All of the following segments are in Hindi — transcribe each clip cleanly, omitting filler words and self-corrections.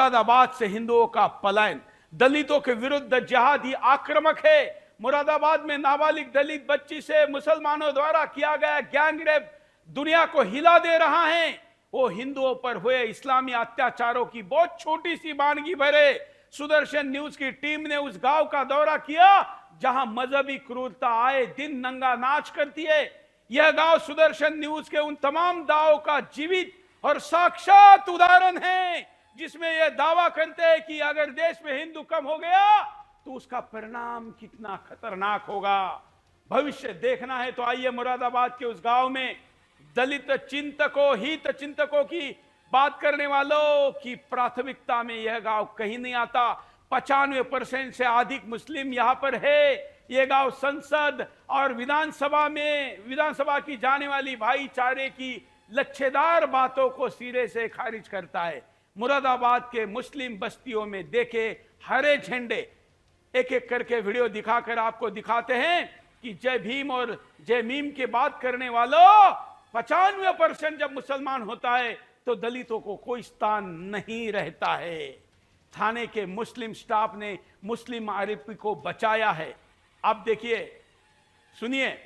मुरादाबाद से हिंदुओं का पलायन, दलितों के विरुद्ध जिहादी आक्रामक है। मुरादाबाद में नाबालिग दलित बच्ची से मुसलमानों द्वारा किया गया गैंग रेप दुनिया को हिला दे रहा है। वो हिंदुओं पर हुए इस्लामी अत्याचारों की बहुत छोटी सी वानगी भरे। सुदर्शन न्यूज की टीम ने उस गांव का दौरा किया जहां मजहबी क्रूरता आए दिन नंगा नाच करती है। यह गांव सुदर्शन न्यूज के उन तमाम दावों का जीवित और साक्षात उदाहरण है जिसमें यह दावा करते हैं कि अगर देश में हिंदू कम हो गया तो उसका परिणाम कितना खतरनाक होगा। भविष्य देखना है तो आइए मुरादाबाद के उस गांव में दलित चिंतकों, हित चिंतकों की बात करने वालों की प्राथमिकता में यह गांव कहीं नहीं आता। 95% से अधिक मुस्लिम यहां पर है। यह गांव संसद और विधानसभा की जाने वाली भाईचारे की लच्छेदार बातों को सिरे से खारिज करता है। मुरादाबाद के मुस्लिम बस्तियों में देखे हरे झंडे, एक एक करके वीडियो दिखाकर आपको दिखाते हैं कि जय भीम और जय मीम की बात करने वालों 95% जब मुसलमान होता है तो दलितों को कोई स्थान नहीं रहता है। थाने के मुस्लिम स्टाफ ने मुस्लिम आरोपी को बचाया है। आप देखिए, सुनिए।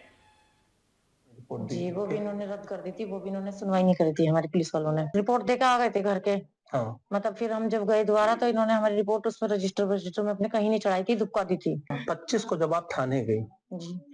जी, वो भी इन्होंने रद्द कर दी थी, वो भी इन्होंने सुनवाई नहीं करी थी। हमारे पुलिस वालों ने रिपोर्ट देकर आ गए थे घर के। हाँ। मतलब फिर हम जब गए दोबारा तो इन्होंने हमारी रिपोर्ट उसमें रजिस्टर में अपने कहीं नहीं चढ़ाई थी, दुबका दी थी। 25 को जब आप थाने गई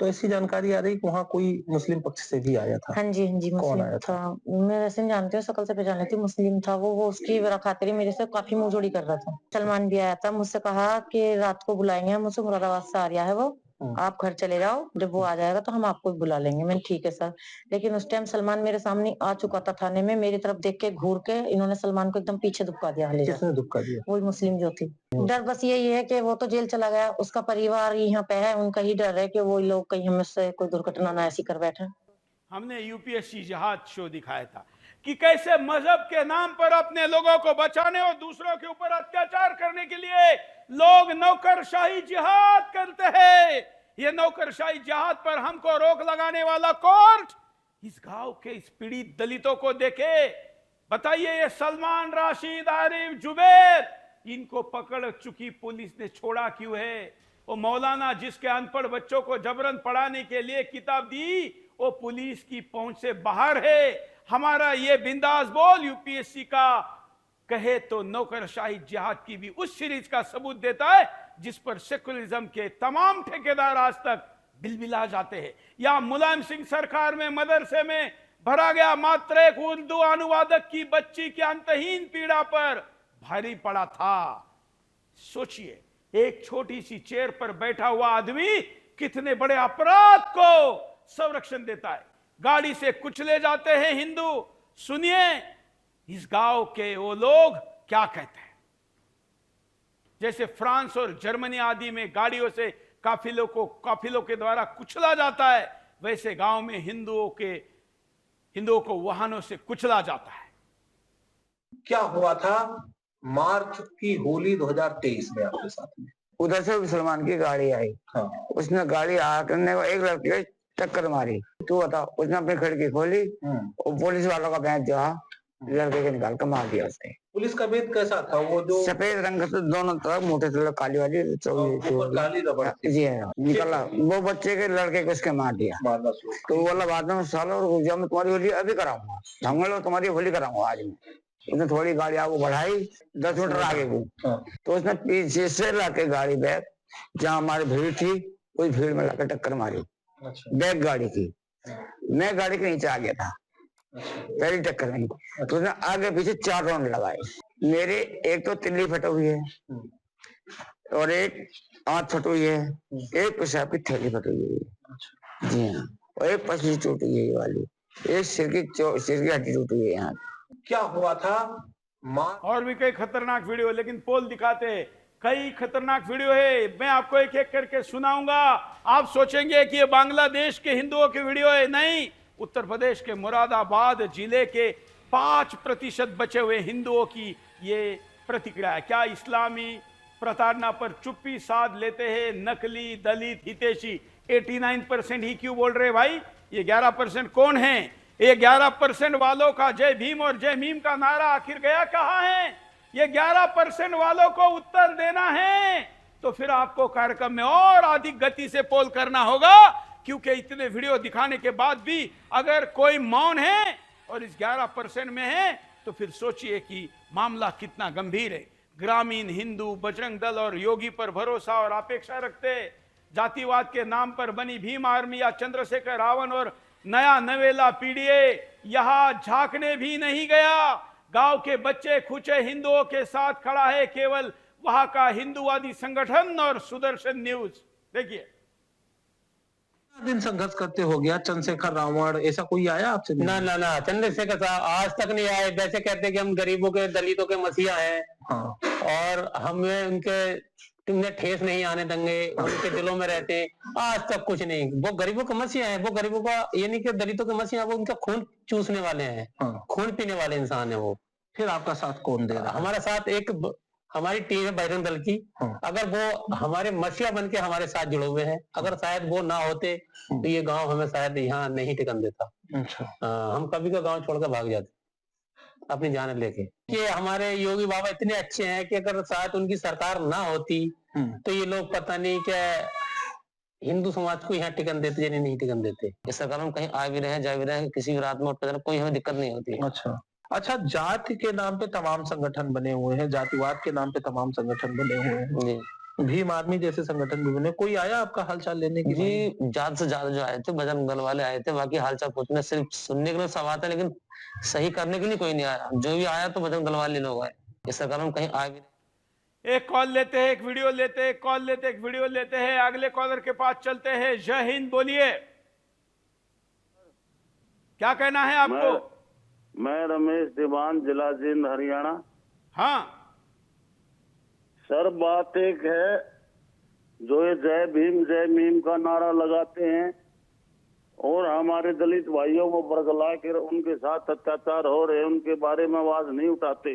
तो ऐसी जानकारी आ रही कि वहाँ कोई मुस्लिम पक्ष से भी आया था। हाँ जी, कौन आया था? मैं वैसे नहीं जानती हूँ, शकल से पहचान लेती हूँ। मुस्लिम था वो उसकी खातिर मेरे से काफी मुंहजोड़ी कर रहा था। सलमान भी आया था, मुझसे कहा कि रात को बुलाएंगे, मुझसे मुरादाबाद से आ रहा है वो, आप घर चले जाओ, जब वो आ जाएगा तो हम आपको बुला लेंगे। मैंने ठीक है सर। लेकिन उस टाइम सलमान मेरे सामने आ चुका था थाने में, मेरी तरफ देख के घूर के इन्होंने सलमान को एकदम पीछे दुबका दिया। किसने दुबका दिया? वही मुस्लिम जो थी। डर बस यही है कि वो तो जेल चला गया, उसका परिवार यहाँ पे है, उनका ही डर है कि वो लोग कहीं हमसे कोई दुर्घटना ना ऐसी कर बैठे। हमने यूपीएससी जहाज शो दिखाया था कि कैसे मजहब के नाम पर अपने लोगों को बचाने और दूसरों के ऊपर अत्याचार करने के लिए लोग नौकरशाही जिहाद करते हैं। ये नौकरशाही जिहाद पर हमको रोक लगाने वाला कोर्ट इस गांव के इस पीड़ित दलितों को देखे। बताइए, ये सलमान, राशिद, आरिफ, जुबैर, इनको पकड़ चुकी पुलिस ने छोड़ा क्यों है? वो मौलाना जिसके अनपढ़ बच्चों को जबरन पढ़ाने के लिए किताब दी, वो पुलिस की पहुंच से बाहर है। हमारा ये बिंदास बोल यूपीएससी का कहे तो नौकरशाही जिहाद की भी उस सीरीज का सबूत देता है जिस पर सेकुलरिज्म के तमाम ठेकेदार आज तक बिलबिला जाते हैं। या मुलायम सिंह सरकार में मदरसे में भरा गया मात्र एक उर्दू अनुवादक की बच्ची की अंतहीन पीड़ा पर भारी पड़ा था। सोचिए, एक छोटी सी चेयर पर बैठा हुआ आदमी कितने बड़े अपराध को संरक्षण देता है। गाड़ी से कुचले जाते हैं हिंदू। सुनिए इस गांव के वो लोग क्या कहते हैं। जैसे फ्रांस और जर्मनी आदि में गाड़ियों से काफिलों के द्वारा कुचला जाता है, वैसे गांव में हिंदुओं को वाहनों से कुचला जाता है। क्या हुआ था मार्च की होली 2023 में आपके साथ में? उधर से मुसलमान की गाड़ी आई। हाँ। उसने गाड़ी आकर को एक लड़के टक्कर मारी। तू बता, उसने अपनी खिड़की खोली और पुलिस वालों का बैच जो है लड़के के निकाल कर मार दिया उसने। पुलिस का भेद कैसा था? वो जो सफेद रंग से दोनों तरफ मोटे से काली वाली काली रबड़ जी हाँ निकला, वो बच्चे के लड़के को उसके मार दिया। तो बोला बाद में सालों जब मैं तुम्हारी होली अभी कराऊंगा, झंगल तुम्हारी होली कराऊंगा आज में। उसने थोड़ी गाड़ी आगे बढ़ाई 10 मीटर आगे को, तो उसने पीछे से लाके गाड़ी बैग जहाँ हमारी भीड़ थी उस भीड़ में लाकर टक्कर मारी। बैग गाड़ी की, मैं गाड़ी के नीचे आ गया था पहली टक्कर में। तो उसने आगे पीछे 4 राउंड लगाए। मेरे एक तो तिल्ली फटी हुई है और एक आंख फटी हुई है, एक पेशाब की थैली फटी हुई है जी हाँ, और एक पसली टूटी है वाली, एक सिर की हड्डी टूटी है यहाँ। क्या हुआ था? और भी कई खतरनाक वीडियो, लेकिन पोल दिखाते हैं कई खतरनाक वीडियो है। मैं आपको एक एक करके सुनाऊंगा। आप सोचेंगे कि ये बांग्लादेश के हिंदुओं की वीडियो है, नहीं। उत्तर प्रदेश के मुरादाबाद जिले के 5% बचे हुए हिंदुओं की ये प्रतिक्रिया है। क्या इस्लामी प्रताड़ना पर चुप्पी साध लेते हैं नकली दलित हितैषी? 89% ही क्यों बोल रहे भाई? ये 11% कौन है? ये 11% वालों का जय भीम और जय मीम का नारा आखिर गया कहां है? ये 11% वालों को उत्तर देना है, तो फिर आपको कार्यक्रम में और अधिक गति से पोल करना होगा, क्योंकि इतने वीडियो दिखाने के बाद भी अगर कोई मौन है और इस 11% में है, तो फिर सोचिए कि मामला कितना गंभीर है। ग्रामीण हिंदू बजरंग दल और योगी पर भरोसा और अपेक्षा रखते, जातिवाद के नाम पर बनी भीम आर्मी या चंद्रशेखर रावण और नया नवेला पीडीए यहां झांकने भी नहीं गया। गांव के बच्चे खुचे हिंदुओं के साथ खड़ा है केवल वहां का हिंदूवादी संगठन और सुदर्शन न्यूज। देखिए, दिन संघर्ष करते हो गया, चंद्रशेखर रावण ऐसा कोई आया आपसे? ना चंद्रशेखर साहब आज तक नहीं आए। वैसे कहते हैं कि हम गरीबों के दलितों के मसीहा हैं। हाँ। और हमें उनके ठेस नहीं आने देंगे, उनके दिलों में रहते। आज तक कुछ नहीं। वो गरीबों के मसीहा हैं, वो गरीबों का यानी कि दलितों के मसीहा, वो उनका खून चूसने वाले हैं। हाँ। खून पीने वाले इंसान है वो। फिर आपका साथ कौन दे रहा है? हमारा साथ एक हमारी टीम है बजरंग दल की। हाँ। अगर वो हमारे मसीहा बन के हमारे साथ जुड़े हुए हैं, अगर शायद वो ना होते तो ये गांव हमें शायद यहाँ नहीं टिकन देता। अच्छा। हम कभी का गांव छोड़कर भाग जाते अपनी जान लेके। कि हमारे योगी बाबा इतने अच्छे हैं कि अगर शायद उनकी सरकार ना होती तो ये लोग पता नहीं क्या हिंदू समाज को यहाँ टिकन देते या नहीं टिकन देते। इस सरकार में कहीं आ भी रहे जा भी रहे, किसी भी रात में उठ कर कोई हमें दिक्कत नहीं होती। अच्छा, जाति के नाम पे तमाम संगठन बने हुए हैं, जातिवाद के नाम पे तमाम संगठन बने हुए हैं जी। भीम आर्मी जैसे संगठन भी बने। कोई आया आपका हालचाल लेने के लिए? जी, ज्यादा से ज्यादा जो आए थे बजरंग दल वाले आए थे। बाकी हालचाल पूछने सिर्फ सुनने के लिए सब आते, लेकिन सही करने के लिए कोई नहीं आया। जो भी आया तो बजरंग दल वाले लोग आए। इस सरकार में कहीं आ भी नहीं। एक कॉल लेते हैं, एक वीडियो लेते हैं, एक कॉल लेते हैं, एक वीडियो लेते हैं। अगले कॉलर के पास चलते हैं। जय हिंद, बोलिए, क्या कहना है आपको? मैं रमेश दीवान, जिला जींद, हरियाणा। हाँ सर, बात एक है, जो ये जय भीम जय मीम का नारा लगाते हैं और हमारे दलित भाइयों को बरगला कर उनके साथ अत्याचार हो रहे, उनके बारे में आवाज नहीं उठाते।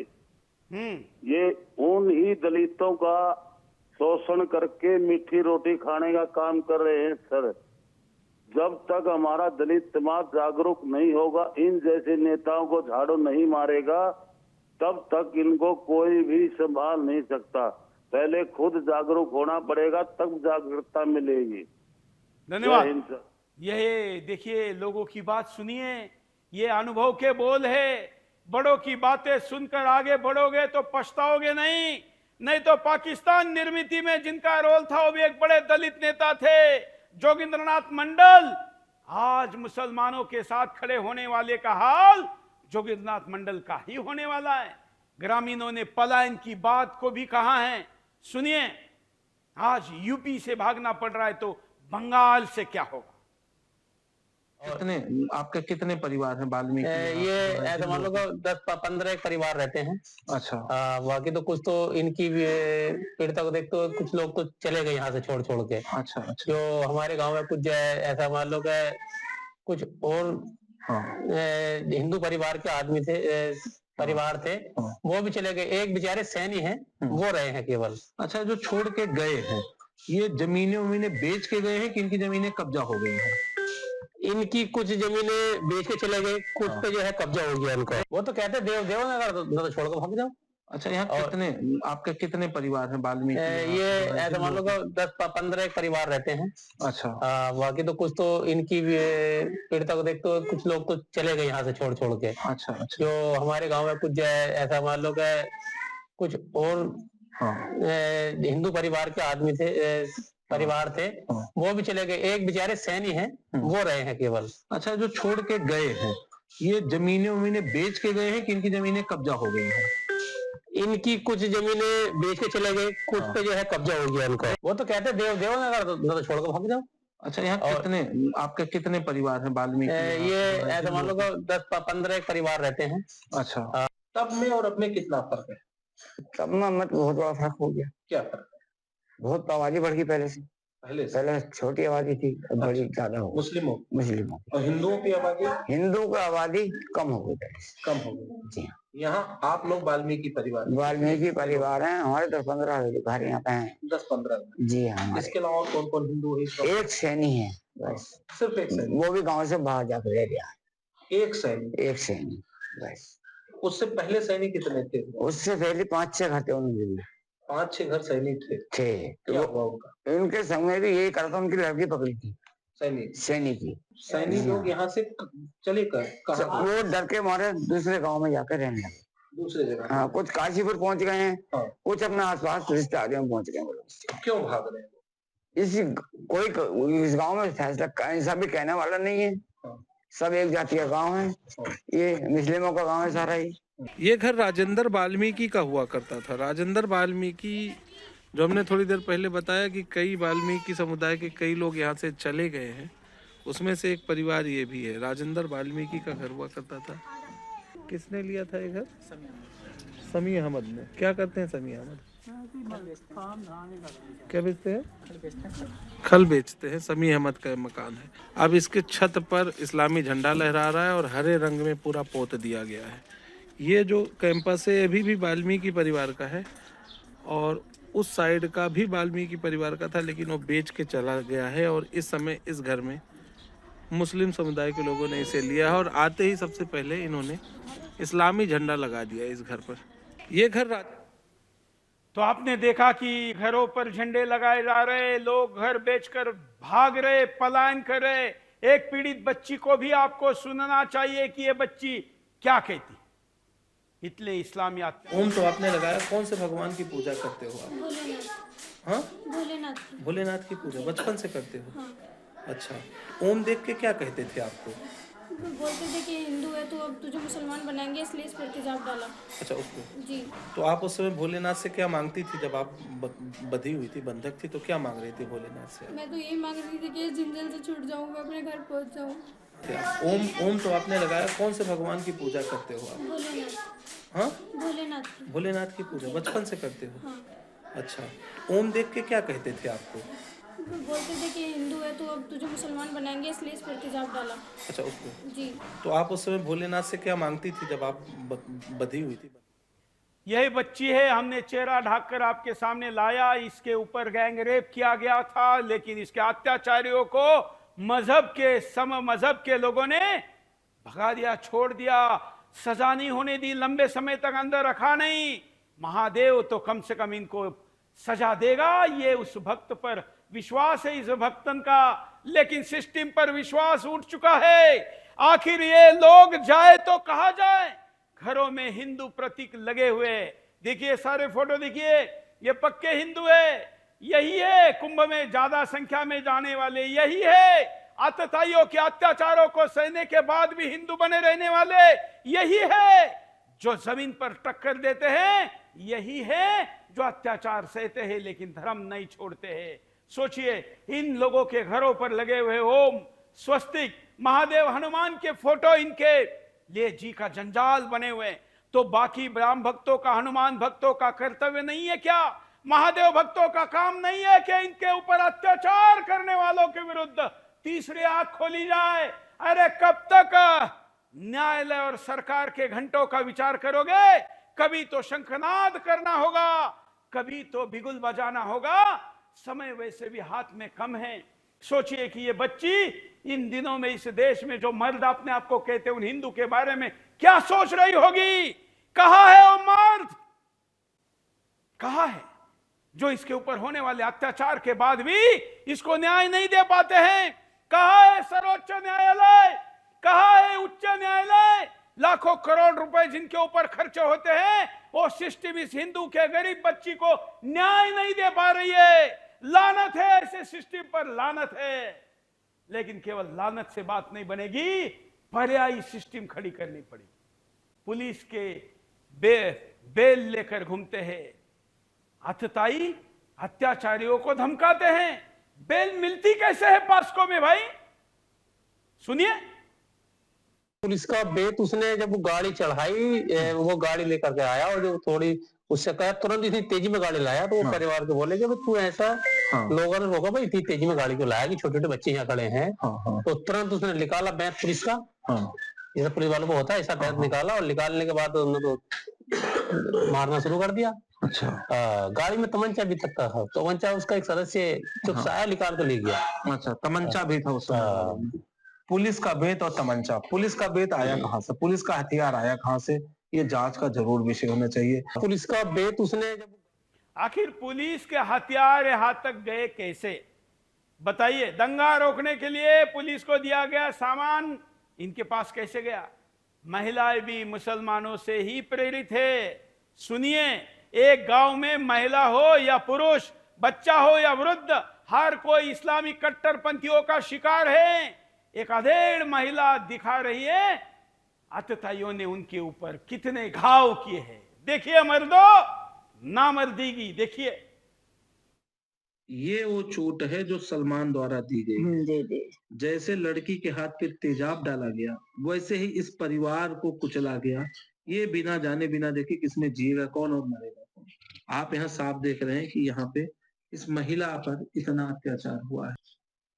ये उन ही दलितों का शोषण करके मीठी रोटी खाने का काम कर रहे हैं सर। जब तक हमारा दलित समाज जागरूक नहीं होगा, इन जैसे नेताओं को झाड़ू नहीं मारेगा, तब तक इनको कोई भी संभाल नहीं सकता। पहले खुद जागरूक होना पड़ेगा, तब जागरूकता मिलेगी। धन्यवाद। ये देखिए, लोगों की बात सुनिए, ये अनुभव के बोल है। बड़ों की बातें सुनकर आगे बढ़ोगे तो पछताओगे नहीं तो पाकिस्तान निर्मित में जिनका रोल था वो भी एक बड़े दलित नेता थे, जोगिंद्रनाथ मंडल। आज मुसलमानों के साथ खड़े होने वाले का हाल जोगिंद्रनाथ मंडल का ही होने वाला है। ग्रामीणों ने पलायन की बात को भी कहा है। सुनिए, आज यूपी से भागना पड़ रहा है तो बंगाल से क्या होगा? आपके कितने परिवार हैं वाल्मीकि? ये ऐसा मान लो 10-15 एक परिवार रहते हैं। अच्छा। बाकी तो कुछ तो इनकी पीड़िता को देख तो कुछ लोग तो चले गए यहाँ से छोड़ के। अच्छा। जो हमारे गांव में कुछ ऐसा मान लो कुछ और हिंदू परिवार के आदमी थे, परिवार थे, वो भी चले गए। एक बेचारे सैनी हैं, वो रहे हैं केवल। अच्छा, जो छोड़ के गए हैं ये जमीनें बेच के गए हैं कि इनकी जमीनें कब्जा हो गई हैं? इनकी कुछ जमीनें बेच के चले गए, कुछ पे जो है कब्जा हो गया उनका। वो तो कहते देवनगर तो छोड़कर भाग जाओ। अच्छा, यहाँ आपके कितने परिवार हैं वाल्मीकि? ये ऐसा मान लो 10-15 एक परिवार रहते हैं। अच्छा। बाकी तो कुछ तो इनकी पीड़िता को देख तो कुछ लोग तो चले गए यहाँ से छोड़ के। अच्छा। जो हमारे गांव में कुछ ऐसा मान लो कुछ और हिंदू परिवार के आदमी थे, परिवार थे, वो भी चले गए। एक बेचारे सैनी हैं, वो रहे हैं केवल। अच्छा, जो छोड़ के गए हैं ये जमीनें बेच के गए हैं कि इनकी जमीनें कब्जा हो गई हैं? इनकी कुछ जमीनें बेच के चले गए, कुछ पे जो है कब्जा हो गया उनका। वो तो कहते देवनगर तो छोड़कर भाग जाओ। अच्छा, यहाँ आपके कितने परिवार हैं वाल्मीकि? ये ऐसा मान लो 10-15 एक परिवार रहते हैं। अच्छा। तब में और अब में कितना फर्क है? तब में मत बहुत बड़ा फर्क हो गया। क्या फर्क है? बहुत आबादी बढ़ गई पहले से। पहले छोटी आबादी थी, अब बड़ी ज्यादा हो। मुस्लिमों और हिंदुओं की आबादी? हिंदुओं की आबादी कम हो गई पहले से। कम हो गई। जी। यहाँ आप लोग वाल्मीकि परिवार? वाल्मीकि परिवार हैं हमारे। 10-15 घर यहाँ पे हैं। 10-15? जी हाँ। इसके अलावा कौन कौन हिंदू है? एक सैनी है बस। सिर्फ एक सैनी? वो भी गांव से बाहर जाकर रह गया। एक सैनी? एक सैनी बस। उससे पहले सैनिक कितने थे? उससे पहले 5-6 घर थे उनके भी 5-6 घर सैनिक थे। क्या हुआ उनका? उनके संग में भी यही करता, उनकी लड़की पकड़ी थी सैनिक की। सैनिक लोग यहाँ से चले कहाँ? वो डर के मारे दूसरे गांव में जाकर रहने लगे। दूसरे जगह? हाँ, कुछ काशीपुर पहुंच गए हैं, हाँ। कुछ अपने आसपास रिश्तेदारियों में पहुंच गए वो लोग। क्यों भाग रहे हैं? इसी कोई इस गांव में फैसला ऐसा भी कहने वाला नहीं है। हाँ। सब एक जाति का गांव है, ये मुस्लिमों का गांव है सारा ही। ये घर राजेंद्र वाल्मीकि का हुआ करता था। राजेंद्र वाल्मीकि, जो हमने थोड़ी देर पहले बताया कि कई वाल्मीकि समुदाय के कई लोग यहाँ से चले गए हैं, उसमें से एक परिवार ये भी है। राजेंद्र वाल्मीकि का घर हुआ करता था। किसने लिया था ये घर? समी अहमद ने। क्या करते हैं समी अहमद? क्या बेचते हैं? खल बेचते हैं। समी अहमद का मकान है। अब इसके छत पर इस्लामी झंडा लहरा रहा है और हरे रंग में पूरा पोत दिया गया है। ये जो कैंपस है अभी भी वाल्मीकि परिवार का है और उस साइड का भी वाल्मीकि परिवार का था, लेकिन वो बेच के चला गया है और इस समय इस घर में मुस्लिम समुदाय के लोगों ने इसे लिया है और आते ही सबसे पहले इन्होंने इस्लामी झंडा लगा दिया इस घर पर। ये घर तो आपने देखा कि घरों पर झंडे लगाए जा रहे, लोग घर बेचकर भाग रहे, पलायन कर रहे। एक पीड़ित बच्ची को भी आपको सुनना चाहिए कि ये बच्ची क्या कहती। इतने इस्लामियात। ओम तो आपने लगाया, कौन से भगवान की पूजा करते हो आप? भोलेनाथ। हाँ, भोलेनाथ। भोलेनाथ की पूजा बचपन से करते हो? हाँ। अच्छा, ओम देख के क्या कहते थे आपको? बोलते थे कि हिंदू है तो अब तुझे मुसलमान बनाएंगे, इसलिए इस पर तेजाब डाला। अच्छा, उसको जी। तो आप उस समय भोलेनाथ से क्या मांगती थी जब आप बंधी हुई थी, बंधक थी, तो क्या मांग रही थी भोलेनाथ से? मैं तो यही मांग रही थी कि झंझट से छूट जाऊँ, मैं अपने घर पहुँच जाऊँ। ओम तो आपने लगाया, कौन से भगवान की पूजा करते हो आप? भोलेनाथ। हाँ, भोलेनाथ। भोलेनाथ की पूजा बचपन से करते हो? हाँ। अच्छा, ओम देख के क्या कहते थे आपको? बोलते थे कि हिंदू है तो अब तुझे मुसलमान बनाएंगे, इसलिए इस पर तेजाब डाला। अच्छा, उसको। जी। तो आप उस समय भोलेनाथ से क्या मांगती थी जब आप बंधी हुई थी? यही बच्ची है, हमने चेहरा ढककर आपके सामने लाया। इसके ऊपर गैंग रेप किया गया था, लेकिन इसके अत्याचारियों को मजहब के लोगों ने भगा दिया, छोड़ दिया, सजा नहीं होने दी, लंबे समय तक अंदर रखा नहीं। महादेव तो कम से कम इनको सजा देगा। ये उस भक्त पर विश्वास है, इस भक्तन का, लेकिन सिस्टम पर विश्वास उठ चुका है। आखिर ये लोग जाए तो कहा जाए? घरों में हिंदू प्रतीक लगे हुए, देखिए सारे फोटो देखिए, ये पक्के हिंदू है। यही है कुंभ में ज्यादा संख्या में जाने वाले, यही है आतताइयों के अत्याचारों को सहने के बाद भी हिंदू बने रहने वाले, यही है जो जमीन पर टक्कर देते हैं, यही है जो अत्याचार सहते हैं लेकिन धर्म नहीं छोड़ते हैं। सोचिए, इन लोगों के घरों पर लगे हुए ओम, स्वस्तिक, महादेव, हनुमान के फोटो इनके लिए जी का जंजाल बने हुए, तो बाकी ब्राह्म भक्तों का, हनुमान भक्तों का कर्तव्य नहीं है क्या? महादेव भक्तों का काम नहीं है कि इनके ऊपर अत्याचार करने वालों के विरुद्ध तीसरी आंख खोली जाए? अरे कब तक न्यायालय और सरकार के घंटों का विचार करोगे? कभी तो शंखनाद करना होगा, कभी तो बिगुल बजाना होगा। समय वैसे भी हाथ में कम है। सोचिए कि ये बच्ची इन दिनों में इस देश में जो मर्द अपने आप को कहते उन हिंदू के बारे में क्या सोच रही होगी? कहां है वो मर्द? कहां है जो इसके ऊपर होने वाले अत्याचार के बाद भी इसको न्याय नहीं दे पाते हैं? कहां है सर्वोच्च न्यायालय? कहां है उच्च न्यायालय? लाखों करोड़ रुपए जिनके ऊपर खर्चे होते हैं, वो सिस्टम इस हिंदू के गरीब बच्ची को न्याय नहीं दे पा रही है। लानत है ऐसे सिस्टम पर, लानत है। लेकिन केवल लानत से बात नहीं बनेगी, पर्यायी सिस्टम खड़ी करनी पड़ेगी। पुलिस के बेल लेकर घूमते हैं, अतताई अत्याचारियों को धमकाते हैं। बेल मिलती कैसे है पास्को में भाई? सुनिए। पुलिस का बेत उसने जब वो गाड़ी चढ़ाई, वो गाड़ी लेकर के आया और जो थोड़ी उससे कहा, तुरंत इतनी तेजी में गाड़ी लाया, तो वो परिवार को बोले कि तू ऐसा, लोगों ने रोका, भाई इतनी तेजी में गाड़ी को लाया कि छोटे छोटे बच्चे यहाँ खड़े हैं। तो तुरंत उसने निकाला बैत पुलिस का, जैसा पुलिस वालों को होता है ऐसा बैत निकाला, और निकालने के बाद उन्होंने तो मारना शुरू कर दिया। अच्छा। गाड़ी में तमंचा भी तक था, तमंचा उसका एक सदस्य चुपचाया निकाल कर ले गया। अच्छा, तमंचा भी था उसमें। पुलिस का बेत और तमंचा, पुलिस का बेत आया कहाँ से? पुलिस का हथियार आया कहाँ से? ये जांच का जरूर विषय होना चाहिए। पुलिस का बेत उसने जब आखिर पुलिस के हथियार यहाँ तक गए कैसे, बताइए। दंगा रोकने के लिए पुलिस को दिया गया सामान इनके पास कैसे गया? महिलाएं भी मुसलमानों से ही प्रेरित है। सुनिए, एक गांव में महिला हो या पुरुष, बच्चा हो या वृद्ध, हर कोई इस्लामी कट्टरपंथियों का शिकार है। एक अधेड़ महिला दिखा रही है आतताइयों ने उनके ऊपर कितने घाव किए हैं। देखिए मर्दो, नामर्दीगी देखिए। ये वो चोट है जो सलमान द्वारा दी गई। जैसे लड़की के हाथ पे तेजाब डाला गया, वैसे ही इस परिवार को कुचला गया। ये बिना जाने बिना देखे किसमें जिएगा कौन और मरेगा कौन। आप यहाँ साफ देख रहे हैं कि यहाँ पे इस महिला पर इतना अत्याचार हुआ है।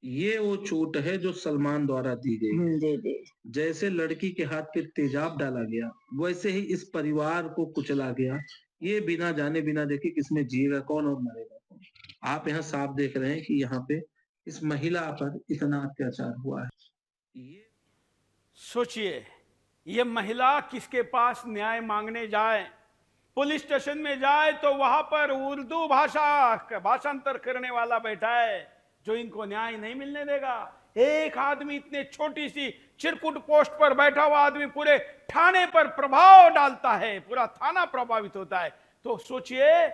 ये वो चोट है जो सलमान द्वारा दी गई। जैसे लड़की के हाथ पे तेजाब डाला गया, वैसे ही इस परिवार को कुचला गया। ये बिना जाने बिना देखे किसमें जिएगा कौन और मरेगा कौन। आप यहाँ साफ देख रहे हैं कि यहाँ पे इस महिला पर इतना अत्याचार हुआ है। ये सोचिए, ये महिला किसके पास न्याय मांगने जाए? पुलिस स्टेशन में जाए तो वहां पर उर्दू भाषांतर करने वाला बैठा है जो इनको न्याय नहीं मिलने देगा। एक आदमी इतने छोटी सी चिरकुट पोस्ट पर बैठा हुआ आदमी पूरे थाने पर प्रभाव डालता है, पूरा थाना प्रभावित होता है। तो सोचिए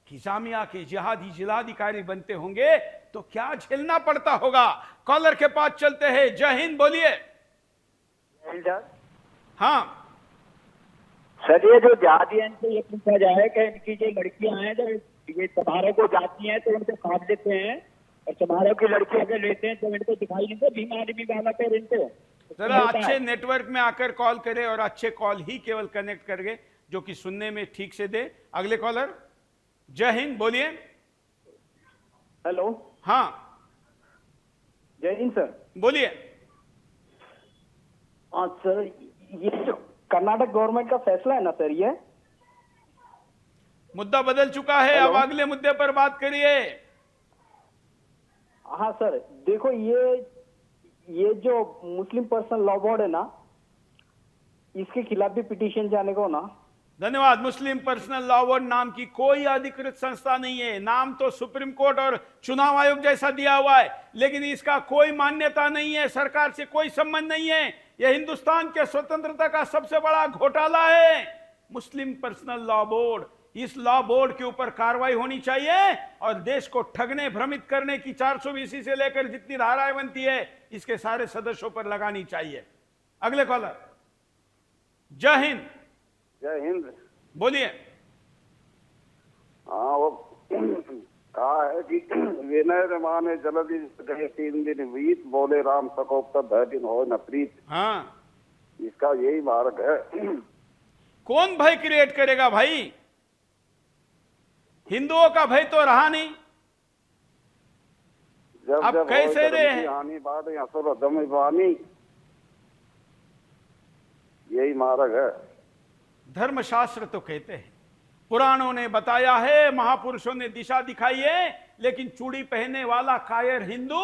कि जामिया के जिहादी जिलाधिकारी बनते होंगे तो क्या झेलना पड़ता होगा। कॉलर के पास चलते हैं। जय हिंद, बोलिए। हाँ सर, ये जो जातियन से ये पूछा जाए कि इनकी जो लड़कियां हैं जब ये समारोह को जाती हैं तो उनको काट देते हैं, और समारोह की लड़की अगर लेते हैं तो इनको दिखाई नहीं देता भीम आदमी वाला पर इनको। जरा अच्छे नेटवर्क में आकर कॉल करे और अच्छे कॉल ही केवल कनेक्ट करके जो कि सुनने में ठीक से दे। अगले कॉलर। जय हिंद, बोलिए। हेलो। हाँ जय हिंद सर। बोलिए। हाँ सर, ये जो कर्नाटक गवर्नमेंट का फैसला है ना सर, ये मुद्दा बदल चुका है। अब अगले मुद्दे पर बात करिए। हाँ सर, देखो ये जो मुस्लिम पर्सनल लॉ बोर्ड है ना, इसके खिलाफ भी पिटीशन जाने को ना। धन्यवाद। मुस्लिम पर्सनल लॉ बोर्ड नाम की कोई अधिकृत संस्था नहीं है। नाम तो सुप्रीम कोर्ट और चुनाव आयोग जैसा दिया हुआ है, लेकिन इसका कोई मान्यता नहीं है, सरकार से कोई संबंध नहीं है। यह हिंदुस्तान के स्वतंत्रता का सबसे बड़ा घोटाला है, मुस्लिम पर्सनल लॉ बोर्ड। इस लॉ बोर्ड के ऊपर कार्रवाई होनी चाहिए और देश को ठगने भ्रमित करने की 420 से लेकर जितनी धाराएं बनती है इसके सारे सदस्यों पर लगानी चाहिए। अगले कॉलर। जय हिंद। जय हिंद, बोलिए। हाँ वो कहा है कि विनय रमाने जल्दी गए 3 दिन बीत, बोले राम सकोप तब 2 दिन हो न प्रीत। हाँ, इसका यही मार्ग है। कौन भय क्रिएट करेगा भाई? हिंदुओं का भय तो रहा नहीं। जब अब जब कैसे रहे हैं? हानि बाद असुर दम वानी, यही मार्ग है। धर्मशास्त्र तो कहते हैं, पुराणों ने बताया है, महापुरुषों ने दिशा दिखाई है, लेकिन चूड़ी पहनने वाला कायर हिंदू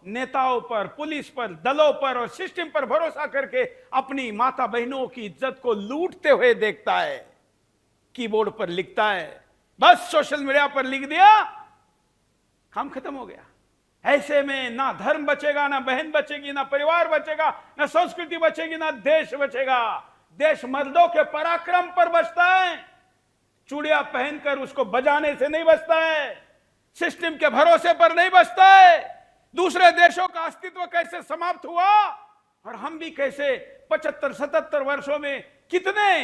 नेताओं पर, पुलिस पर, दलों पर और सिस्टम पर भरोसा करके अपनी माता बहनों की इज्जत को लूटते हुए देखता है। कीबोर्ड पर लिखता है, बस सोशल मीडिया पर लिख दिया, काम खत्म हो गया। ऐसे में ना धर्म बचेगा, ना बहन बचेगी, ना परिवार बचेगा, ना संस्कृति बचेगी, ना देश बचेगा। देश मर्दों के पराक्रम पर बचता है, चूड़ियां पहनकर उसको बजाने से नहीं बचता है, सिस्टम के भरोसे पर नहीं बचता है। दूसरे देशों का अस्तित्व कैसे समाप्त हुआ और हम भी कैसे 75-77 वर्षों में कितने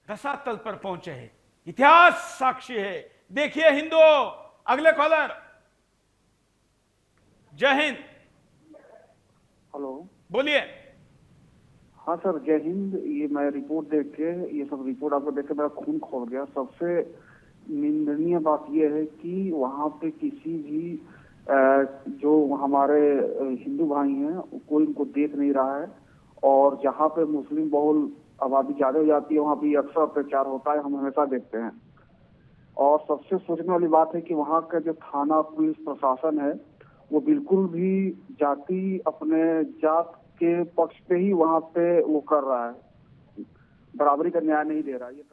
रसातल पर पहुंचे हैं, इतिहास साक्षी है। देखिए हिंदुओं। अगले कॉलर। जय हिंद। हेलो। बोलिए। हाँ सर, जय हिंद। ये मैं रिपोर्ट देख के, ये सब रिपोर्ट आपको देख के मेरा खून खोल गया। सबसे निंदनीय बात यह है कि वहाँ पे किसी भी जो हमारे हिंदू भाई हैं कोई इनको देख नहीं रहा है, और जहाँ पे मुस्लिम बहुल आबादी ज्यादा हो जाती है वहाँ पे अक्सर अत्याचार होता है, हम हमेशा देखते हैं। और सबसे सोचने वाली बात है कि वहाँ का जो थाना पुलिस प्रशासन है वो बिल्कुल भी जाति, अपने जात के पक्ष पे ही वहाँ पे वो कर रहा है। बराबरी का न्याय नहीं दे रहा। ये